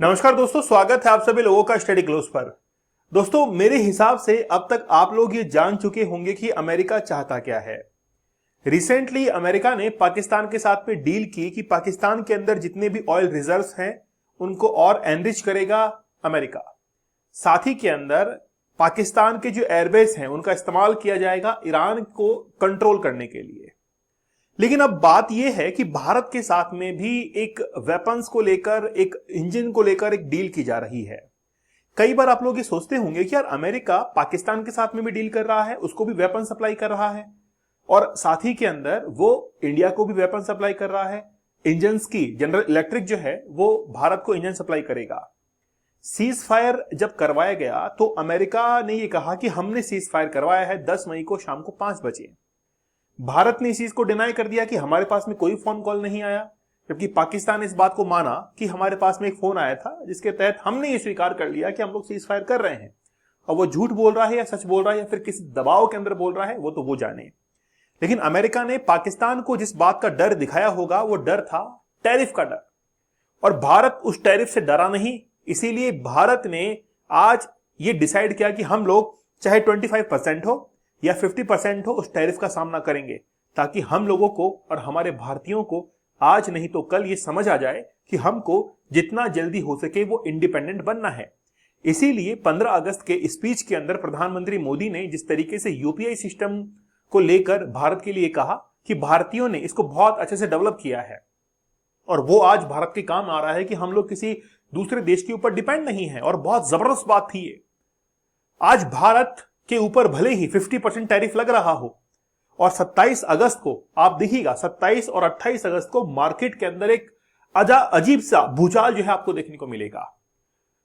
नमस्कार दोस्तों, स्वागत है आप सभी लोगों का स्टडी क्लोज पर। दोस्तों, मेरे हिसाब से अब तक आप लोग ये जान चुके होंगे कि अमेरिका चाहता क्या है। रिसेंटली अमेरिका ने पाकिस्तान के साथ में डील की कि पाकिस्तान के अंदर जितने भी ऑयल रिजर्व्स हैं उनको और एनरिच करेगा अमेरिका। साथ ही के अंदर पाकिस्तान के जो एयरबेस हैं उनका इस्तेमाल किया जाएगा ईरान को कंट्रोल करने के लिए। लेकिन अब बात यह है कि भारत के साथ में भी एक वेपन्स को लेकर, एक इंजन को लेकर एक डील की जा रही है। कई बार आप लोग ये सोचते होंगे कि यार अमेरिका पाकिस्तान के साथ में भी डील कर रहा है, उसको भी वेपन सप्लाई कर रहा है और साथ ही के अंदर वो इंडिया को भी वेपन सप्लाई कर रहा है। इंजन्स की जनरल इलेक्ट्रिक जो है वो भारत को इंजन सप्लाई करेगा। सीज फायर जब करवाया गया तो अमेरिका ने यह कहा कि हमने सीज फायर करवाया है 10 मई को शाम को 5 बजे। भारत ने इस चीज को डिनाई कर दिया कि हमारे पास में कोई फोन कॉल नहीं आया, जबकि पाकिस्तान ने इस बात को माना कि हमारे पास में एक फोन आया था जिसके तहत हमने ये स्वीकार कर लिया कि हम लोग सीज फायर कर रहे हैं। और वो झूठ बोल रहा है या सच बोल रहा है या फिर किसी दबाव के अंदर बोल रहा है वो तो वो जाने। लेकिन अमेरिका ने पाकिस्तान को जिस बात का डर दिखाया होगा वो डर था टैरिफ का डर, और भारत उस टैरिफ से डरा नहीं। इसीलिए भारत ने आज ये डिसाइड किया कि हम लोग चाहे 25% हो या 50% हो उस टैरिफ का सामना करेंगे, ताकि हम लोगों को और हमारे भारतीयों को आज नहीं तो कल ये समझ आ जाए कि हमको जितना जल्दी हो सके वो इंडिपेंडेंट बनना है। इसीलिए 15 अगस्त के स्पीच के अंदर प्रधानमंत्री मोदी ने जिस तरीके से यूपीआई सिस्टम को लेकर भारत के लिए कहा कि भारतीयों ने इसको बहुत अच्छे से डेवलप किया है और वो आज भारत के काम आ रहा है कि हम लोग किसी दूसरे देश के ऊपर डिपेंड नहीं है। और बहुत जबरदस्त बात थी ये। आज भारत के ऊपर भले ही 50% टैरिफ लग रहा हो और 27 अगस्त को आप देखिएगा, 27 और 28 अगस्त को मार्केट के अंदर एक अजीब सा भूचाल जो है आपको देखने को मिलेगा।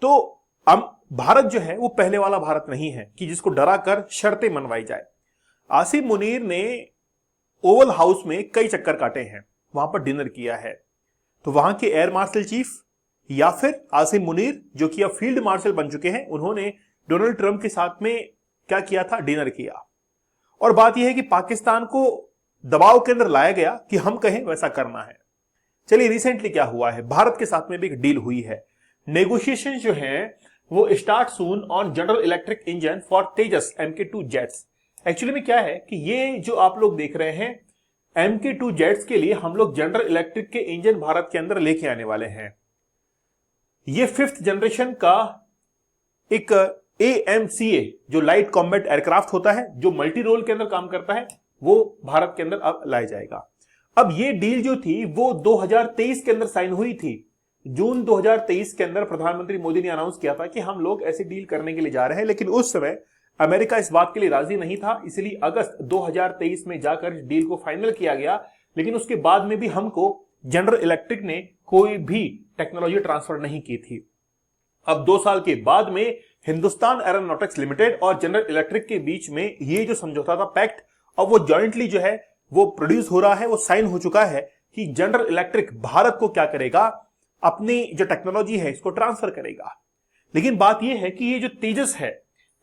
तो अब भारत जो है वो पहले वाला भारत नहीं है कि जिसको डरा कर शर्तें मनवाई जाए। आसिम मुनीर ने ओवल हाउस में कई चक्कर काटे हैं, वहां पर डिनर किया है। तो वहां के एयर मार्शल चीफ या फिर आसिम मुनीर जो कि अब फील्ड मार्शल बन चुके हैं, उन्होंने डोनाल्ड ट्रंप के साथ में क्या किया था, डिनर किया। और बात यह है कि पाकिस्तान को दबाव के अंदर लाया गया कि हम कहें वैसा करना है। चलिए रिसेंटली क्या हुआ है, भारत के साथ में भी एक डील हुई है। नेगोशिएशन जो है वो start soon on general electric engine for Tejas MK2 jets. Actually में क्या है कि ये जो आप लोग देख रहे हैं MK2 जेट्स के लिए हम लोग जनरल इलेक्ट्रिक के इंजन भारत के अंदर लेके आने वाले हैं। ये 5th जनरेशन का एक AMCA जो लाइट कॉम्बैट एयरक्राफ्ट होता है, जो मल्टी रोल के अंदर काम करता है, वो भारत के अंदर अब लाया जाएगा। अब ये डील जो थी वो 2023 के अंदर साइन हुई थी। जून 2023 के अंदर प्रधानमंत्री मोदी ने अनाउंस किया था कि हम लोग ऐसी डील करने के लिए जा रहे हैं, लेकिन उस समय अमेरिका इस बात के लिए राजी नहीं था। इसलिए अगस्त 2023 में जाकर इस डील को फाइनल किया गया। लेकिन उसके बाद में भी हमको जनरल इलेक्ट्रिक ने कोई भी टेक्नोलॉजी ट्रांसफर नहीं की थी। अब 2 साल के बाद में हिंदुस्तान एरोनॉटिक्स लिमिटेड और जनरल इलेक्ट्रिक के बीच में ये जो समझौता था, पैक्ट, अब वो जॉइंटली जो है वो प्रोड्यूस हो रहा है, वो साइन हो चुका है कि जनरल इलेक्ट्रिक भारत को क्या करेगा, अपनी जो टेक्नोलॉजी है इसको ट्रांसफर करेगा। लेकिन बात यह है कि ये जो तेजस है,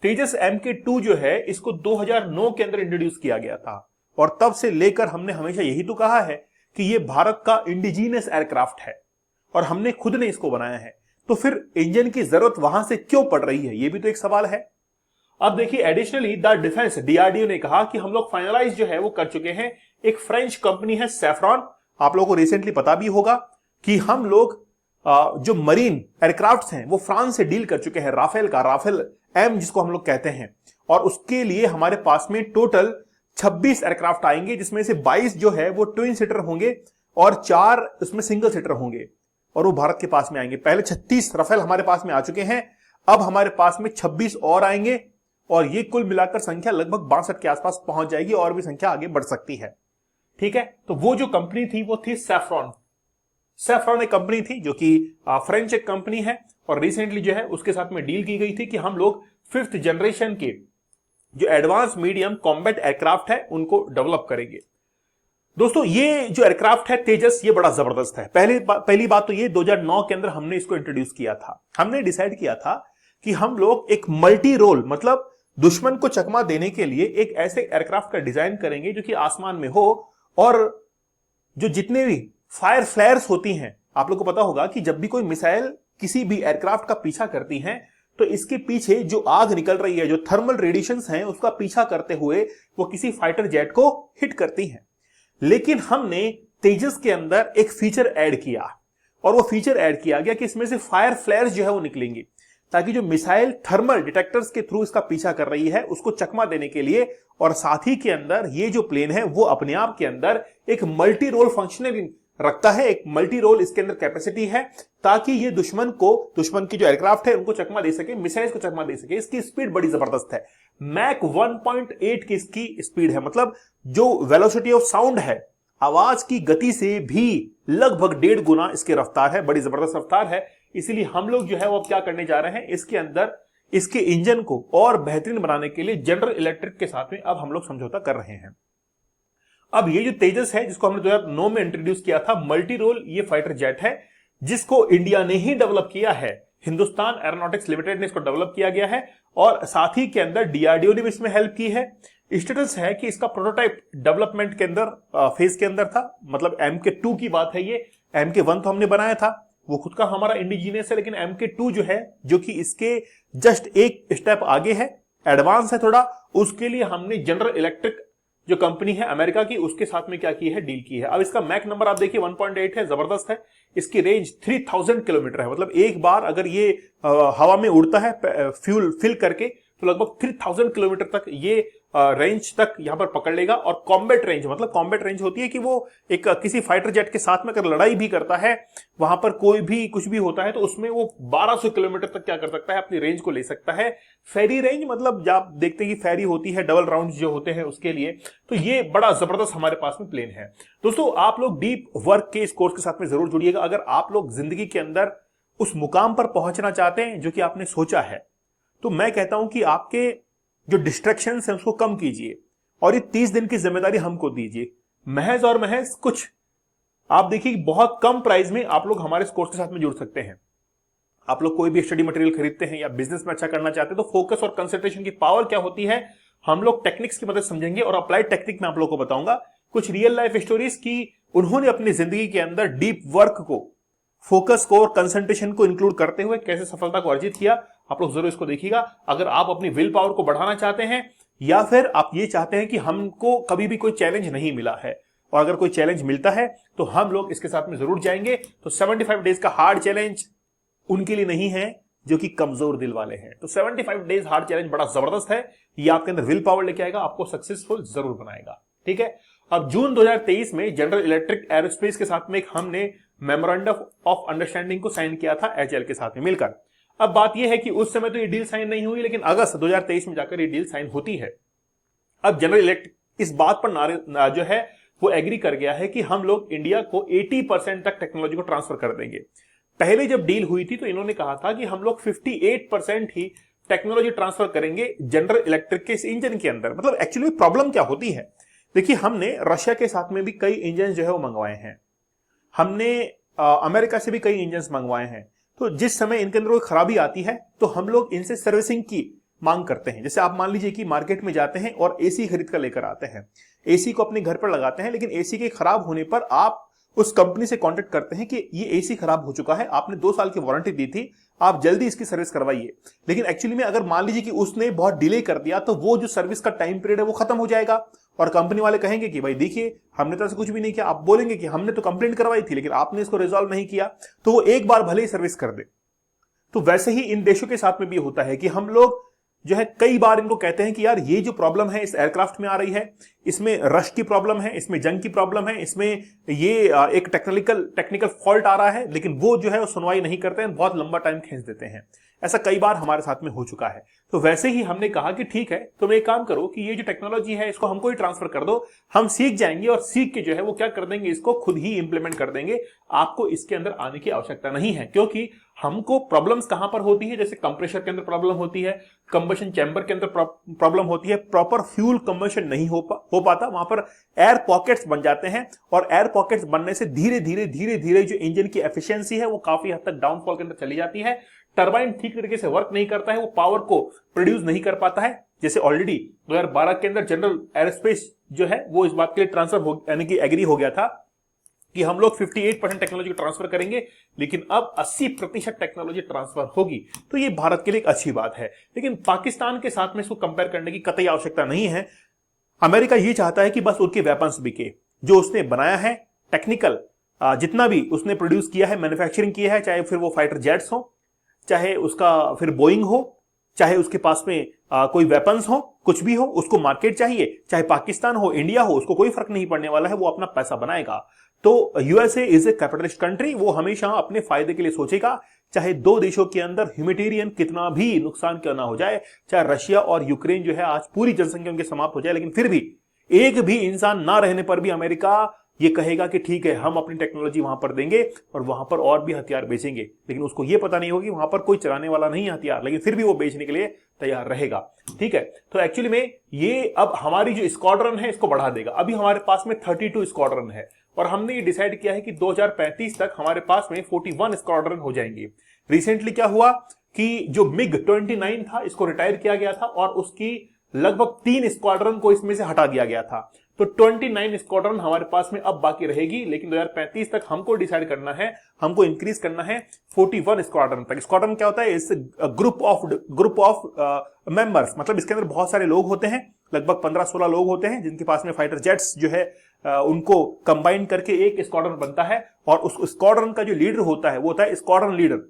तेजस MK2 जो है, इसको 2009 के अंदर इंट्रोड्यूस किया गया था और तब से लेकर हमने हमेशा यही तो कहा है कि ये भारत का इंडिजीनियस एयरक्राफ्ट है और हमने खुद ने इसको बनाया है। तो फिर इंजन की जरूरत वहां से क्यों पड़ रही है, ये भी तो एक सवाल है। अब देखिए, एडिशनली द डिफेंस DRDO ने कहा कि हम लोग फाइनलाइज जो है वो कर चुके हैं। एक फ्रेंच कंपनी है सैफ्रॉन, आप लोगों को रिसेंटली पता भी होगा कि हम लोग जो मरीन एयरक्राफ्ट हैं वो फ्रांस से डील कर चुके हैं, राफेल का, राफेल M जिसको हम लोग कहते हैं। और उसके लिए हमारे पास में टोटल 26 एयरक्राफ्ट आएंगे, जिसमें से 22 जो है वो ट्विन सीटर होंगे और 4 उसमें सिंगल सीटर होंगे और वो भारत के पास में आएंगे। पहले 36 राफेल हमारे पास में आ चुके हैं, अब हमारे पास में 26 और आएंगे और ये कुल मिलाकर संख्या लगभग 62 के आसपास पहुंच जाएगी और भी संख्या आगे बढ़ सकती है। ठीक है, तो वो जो कंपनी थी वो थी सैफ्रॉन। सैफ्रॉन एक कंपनी थी जो कि फ्रेंच एक कंपनी है और रिसेंटली जो है उसके साथ में डील की गई थी कि हम लोग 5th जनरेशन के जो एडवांस मीडियम कॉम्बैट एयरक्राफ्ट है उनको डेवलप करेंगे। दोस्तों, ये जो एयरक्राफ्ट है तेजस, ये बड़ा जबरदस्त है। पहली बात तो ये 2009 के अंदर हमने इसको इंट्रोड्यूस किया था। हमने डिसाइड किया था कि हम लोग एक मल्टी रोल, मतलब दुश्मन को चकमा देने के लिए एक ऐसे एयरक्राफ्ट का डिजाइन करेंगे जो कि आसमान में हो और जो जितने भी फायर फ्लेयर्स होती हैं, आप लोग को पता होगा कि जब भी कोई मिसाइल किसी भी एयरक्राफ्ट का पीछा करती हैं तो इसके पीछे जो आग निकल रही है, जो थर्मल रेडिएशंस हैं, उसका पीछा करते हुए वो किसी फाइटर जेट को हिट करती हैं। लेकिन हमने तेजस के अंदर एक फीचर ऐड किया, और वो फीचर ऐड किया गया कि इसमें से फायर फ्लेयर्स जो है वो निकलेंगी, ताकि जो मिसाइल थर्मल डिटेक्टर्स के थ्रू इसका पीछा कर रही है उसको चकमा देने के लिए। और साथ ही के अंदर ये जो प्लेन है वो अपने आप के अंदर एक मल्टी रोल फंक्शनिंग रखता है, एक मल्टी रोल इसके अंदर कैपेसिटी है, ताकि ये दुश्मन की जो एयरक्राफ्ट है उनको चकमा दे सके, मिसाइल्स को चकमा दे सके। इसकी स्पीड बड़ी जबरदस्त है, मैक 1.8 की इसकी स्पीड है, मतलब जो वेलोसिटी ऑफ साउंड है, आवाज की गति से भी लगभग 1.5 गुना इसकी रफ्तार है, बड़ी जबरदस्त रफ्तार है। इसीलिए हम लोग जो है वो अब क्या करने जा रहे हैं, इसके अंदर इसके इंजन को और बेहतरीन बनाने के लिए जनरल इलेक्ट्रिक के साथ में अब हम लोग समझौता कर रहे हैं। अब ये जो तेजस है, जिसको हमने 2009 में इंट्रोड्यूस किया था, मल्टी रोल ये फाइटर जेट है, जिसको इंडिया ने ही डेवलप किया है, हिंदुस्तान एरोनॉटिक्स लिमिटेड ने इसको डेवलप किया गया है, और साथ ही के अंदर डीआरडीओ ने भी इसमें हेल्प की है। स्टेटस है कि इसका प्रोटोटाइप डेवलपमेंट के अंदर फेज के अंदर था, मतलब MK2 की बात है ये। MK1 तो हमने बनाया था, वो खुद का हमारा इंडिजीनियस है, लेकिन MK2 जो है, जो कि इसके जस्ट एक स्टेप आगे है, एडवांस है थोड़ा, उसके लिए हमने जनरल इलेक्ट्रिक जो कंपनी है अमेरिका की, उसके साथ में क्या की है, डील की है। अब इसका मैक नंबर आप देखिए 1.8 है, जबरदस्त है। इसकी रेंज 3000 किलोमीटर है, मतलब एक बार अगर ये हवा में उड़ता है फ्यूल फिल करके तो लगभग 3000 किलोमीटर तक ये रेंज तक यहां पर पकड़ लेगा। और कॉम्बैट रेंज, मतलब कॉम्बैट रेंज होती है कि वो एक किसी फाइटर जेट के साथ में अगर लड़ाई भी करता है, वहां पर कोई भी कुछ भी होता है, तो उसमें वो 1200 किलोमीटर तक क्या कर सकता है, अपनी रेंज को ले सकता है। फेरी रेंज, मतलब जब आप देखते हैं कि फेरी होती है, डबल राउंड जो होते हैं उसके लिए, तो ये बड़ा जबरदस्त हमारे पास में प्लेन है। दोस्तों, आप लोग डीप वर्क के इस कोर्स के साथ में जरूर जुड़िएगा। अगर आप लोग जिंदगी के अंदर उस मुकाम पर पहुंचना चाहते हैं जो कि आपने सोचा है, तो मैं कहता हूं कि आपके जो डिस्ट्रैक्शंस हैं उसको कम कीजिए, और ये 30 दिन की जिम्मेदारी हमको दीजिए। महज और महज कुछ आप देखिए, बहुत कम प्राइस में आप लोग हमारे इस कोर्स के साथ में जुड़ सकते हैं। आप लोग कोई भी स्टडी मटेरियल खरीदते हैं या बिजनेस में अच्छा करना चाहते हैं, तो फोकस और कंसंट्रेशन की पावर क्या होती है, हम लोग टेक्निक्स की मदद समझेंगे, और अप्लाइड टेक्निक में आप लोगों को बताऊंगा कुछ रियल लाइफ स्टोरीज की उन्होंने अपनी जिंदगी के अंदर डीप वर्क को, फोकस को और कंसंट्रेशन को इंक्लूड करते हुए कैसे सफलता को अर्जित किया। आप लोग जरूर इसको देखिएगा। अगर आप अपनी विल पावर को बढ़ाना चाहते हैं, या फिर आप ये चाहते हैं कि हमको कभी भी कोई चैलेंज नहीं मिला है, और अगर कोई चैलेंज मिलता है तो हम लोग इसके साथ में जरूर जाएंगे, तो 75 डेज का हार्ड चैलेंज उनके लिए नहीं है जो कि कमजोर दिल वाले हैं। तो 75 डेज हार्ड चैलेंज बड़ा जबरदस्त है, ये आपके अंदर विल पावर लेके आएगा, आपको सक्सेसफुल जरूर बनाएगा। ठीक है। अब जून 2023 में जनरल इलेक्ट्रिक एरोस्पेस के साथ में हमने मेमोरेंडम ऑफ अंडरस्टैंडिंग को साइन किया था HAL के साथ में मिलकर। अब बात यह है कि उस समय तो ये डील साइन नहीं हुई, लेकिन अगस्त 2023 में जाकर ये डील साइन होती है। अब जनरल इलेक्ट्रिक इस बात पर जो है वो एग्री कर गया है कि हम लोग इंडिया को 80% तक टेक्नोलॉजी को ट्रांसफर कर देंगे। पहले जब डील हुई थी तो इन्होंने कहा था कि हम लोग 58% ही टेक्नोलॉजी ट्रांसफर करेंगे जनरल इलेक्ट्रिक के इस इंजन के अंदर। मतलब एक्चुअली प्रॉब्लम क्या होती है, देखिए, हमने रशिया के साथ में भी कई इंजन जो है वो मंगवाए हैं, हमने अमेरिका से भी कई इंजन मंगवाए हैं। तो जिस समय इनके अंदर कोई खराबी आती है तो हम लोग इनसे सर्विसिंग की मांग करते हैं। जैसे आप मान लीजिए कि मार्केट में जाते हैं और एसी खरीद कर लेकर आते हैं, एसी को अपने घर पर लगाते हैं, लेकिन एसी के खराब होने पर आप उस कंपनी से कांटेक्ट करते हैं कि ये एसी खराब हो चुका है, आपने 2 साल की वारंटी दी थी, आप जल्दी इसकी सर्विस करवाइए। लेकिन एक्चुअली में अगर मान लीजिए कि उसने बहुत डिले कर दिया, तो वो जो सर्विस का टाइम पीरियड है वो खत्म हो जाएगा, और कंपनी वाले कहेंगे कि भाई देखिए हमने तो ऐसा कुछ भी नहीं किया। आप बोलेंगे कि हमने तो कंप्लेंट करवाई थी लेकिन आपने इसको रिजॉल्व नहीं किया, तो वो एक बार भले ही सर्विस कर दे। तो वैसे ही इन देशों के साथ में भी होता है कि हम लोग जो है कई बार इनको कहते हैं कि यार ये जो प्रॉब्लम है इस एयरक्राफ्ट में आ रही है, इसमें रश की प्रॉब्लम है, इसमें जंग की प्रॉब्लम है, इसमें ये एक टेक्निकल फॉल्ट आ रहा है, लेकिन वो जो है वो सुनवाई नहीं करते हैं, बहुत लंबा टाइम खींच देते हैं। ऐसा कई बार हमारे साथ में हो चुका है। तो वैसे ही हमने कहा कि ठीक है, तुम एक काम करो कि ये जो टेक्नोलॉजी है इसको हमको ही ट्रांसफर कर दो, हम सीख जाएंगे, और सीख के जो है वो क्या कर देंगे, इसको खुद ही इंप्लीमेंट कर देंगे। आपको इसके अंदर आने की आवश्यकता नहीं है, क्योंकि हमको प्रॉब्लम्स कहां पर होती है, जैसे कंप्रेसर के अंदर प्रॉब्लम होती है, कंबशन चैम्बर के अंदर प्रॉब्लम होती है, प्रॉपर फ्यूल कंबशन नहीं हो पाता, वहां पर एयर पॉकेट्स बन जाते हैं, और एयर पॉकेट्स बनने से धीरे धीरे जो इंजन की एफिशिएंसी है वो काफी हद तक डाउनफॉल के अंदर चली जाती है। टरबाइन ठीक तरीके से वर्क नहीं करता है, वो पावर को प्रोड्यूस नहीं कर पाता है। जैसे ऑलरेडी 2012 के अंदर जनरल एरोस्पेस जो है वो इस बात के लिए ट्रांसफर यानी कि एग्री हो गया था कि हम लोग 58% टेक्नोलॉजी ट्रांसफर करेंगे, लेकिन अब 80% टेक्नोलॉजी ट्रांसफर होगी। तो ये भारत के लिए एक अच्छी बात है, लेकिन पाकिस्तान के साथ में इसको कंपेयर करने की कतई आवश्यकता नहीं है। अमेरिका ये चाहता है कि बस उनके वेपन्स बिके, जो उसने बनाया है टेक्निकल, जितना भी उसने प्रोड्यूस किया है, मैन्युफैक्चरिंग किया है, चाहे फिर वो फाइटर जेट्स हो, चाहे उसका फिर बोइंग हो, चाहे उसके पास में कोई वेपन्स हो, कुछ भी हो, उसको मार्केट चाहिए, चाहे पाकिस्तान हो, इंडिया हो, उसको कोई फर्क नहीं पड़ने वाला है, वो अपना पैसा बनाएगा। तो USA is a capitalist country, वो हमेशा अपने फायदे के लिए सोचेगा, चाहे दो देशों के अंदर ह्यूमैनिटेरियन कितना भी नुकसान क्यों ना हो जाए, चाहे रशिया और यूक्रेन जो है आज पूरी जनसंख्या उनकी समाप्त हो जाए, लेकिन फिर भी एक भी इंसान ना रहने पर भी अमेरिका ये कहेगा कि ठीक है, हम अपनी टेक्नोलॉजी वहां पर देंगे और वहां पर और भी हथियार बेचेंगे। लेकिन उसको ये पता नहीं होगी वहां पर कोई चलाने वाला नहीं है हथियार, लेकिन फिर भी वो बेचने के लिए तैयार रहेगा। ठीक है, तो एक्चुअली में ये अब हमारी जो स्क्वाड्रन है इसको बढ़ा देगा। अभी हमारे पास में 32 स्क्वाड्रन है और हमने ये डिसाइड किया है कि 2035 तक हमारे पास में 41 स्क्वाड्रन हो जाएंगे। रिसेंटली क्या हुआ कि जो मिग 29 था इसको रिटायर किया गया था और उसकी लगभग 3 स्क्वाड्रन को इसमें से हटा दिया गया था। तो 29 स्क्वाड्रन हमारे पास में अब बाकी रहेगी, लेकिन 2035 तक हमको डिसाइड करना है, हमको इंक्रीज करना है 41 स्क्वाड्रन तक। स्क्वाड्रन क्या होता है? इस ग्रुप ऑफ मेंबर्स, मतलब इसके अंदर बहुत सारे लोग होते हैं, लगभग 15-16 लोग होते हैं जिनके पास में फाइटर जेट्स जो है उनको कंबाइन करके एक स्क्वाड्रन बनता है। और उस स्क्वाड्रन का जो लीडर होता है वो होता है स्क्वाड्रन लीडर।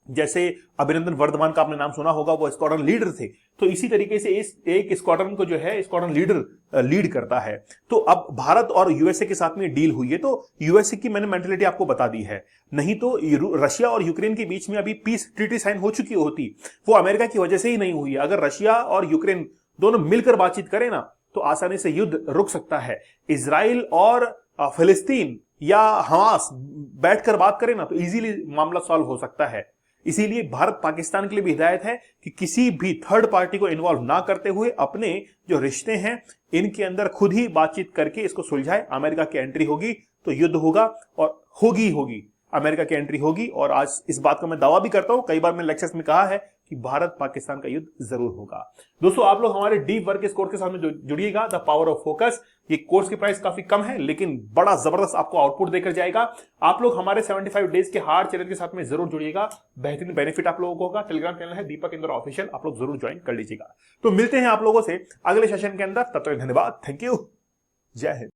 जैसे अभिनंदन वर्धमान का आपने नाम सुना होगा, वो स्क्वाड्रन लीडर थे। तो इसी तरीके से इस एक स्क्वाड्रन को जो है स्क्वाड्रन लीडर लीड करता है। तो अब भारत और यूएसए के साथ में डील हुई है, तो यूएसए की मैंने मेंटलिटी आपको बता दी है। नहीं तो रशिया और यूक्रेन के बीच में अभी पीस ट्रीटी साइन हो चुकी होती, वो अमेरिका की वजह से ही नहीं हुई है। अगर रशिया और यूक्रेन दोनों मिलकर बातचीत करें ना तो आसानी से युद्ध रुक सकता है। इजराइल और फिलिस्तीन या हमास बैठकर बात करें ना तो इजीली मामला सॉल्व हो सकता है। इसीलिए भारत पाकिस्तान के लिए भी हिदायत है कि किसी भी थर्ड पार्टी को इन्वॉल्व ना करते हुए अपने जो रिश्ते हैं इनके अंदर खुद ही बातचीत करके इसको सुलझाए। अमेरिका की एंट्री होगी तो युद्ध होगा और होगी अमेरिका की एंट्री होगी। और आज इस बात का मैं दावा भी करता हूं, कई बार मैंने लेक्चर्स में कहा है कि भारत पाकिस्तान का युद्ध जरूर होगा। दोस्तों, आप लोग हमारे डीप वर्क इस कोर्स के साथ में जुड़िएगा, द पावर ऑफ फोकस। ये कोर्स की प्राइस काफी कम है लेकिन बड़ा जबरदस्त आपको आउटपुट देकर जाएगा। आप लोग हमारे 75 डेज के हार्ड चैलेंज के साथ में जरूर जुड़िएगा, बेहतरीन बेनिफिट आप लोगों को होगा। टेलीग्राम चैनल है दीपक इंद्र ऑफिशियल, आप लोग जरूर ज्वाइन कर लीजिएगा। तो मिलते हैं आप लोगों से अगले सेशन के अंदर, तब तक धन्यवाद, थैंक यू, जय हिंद।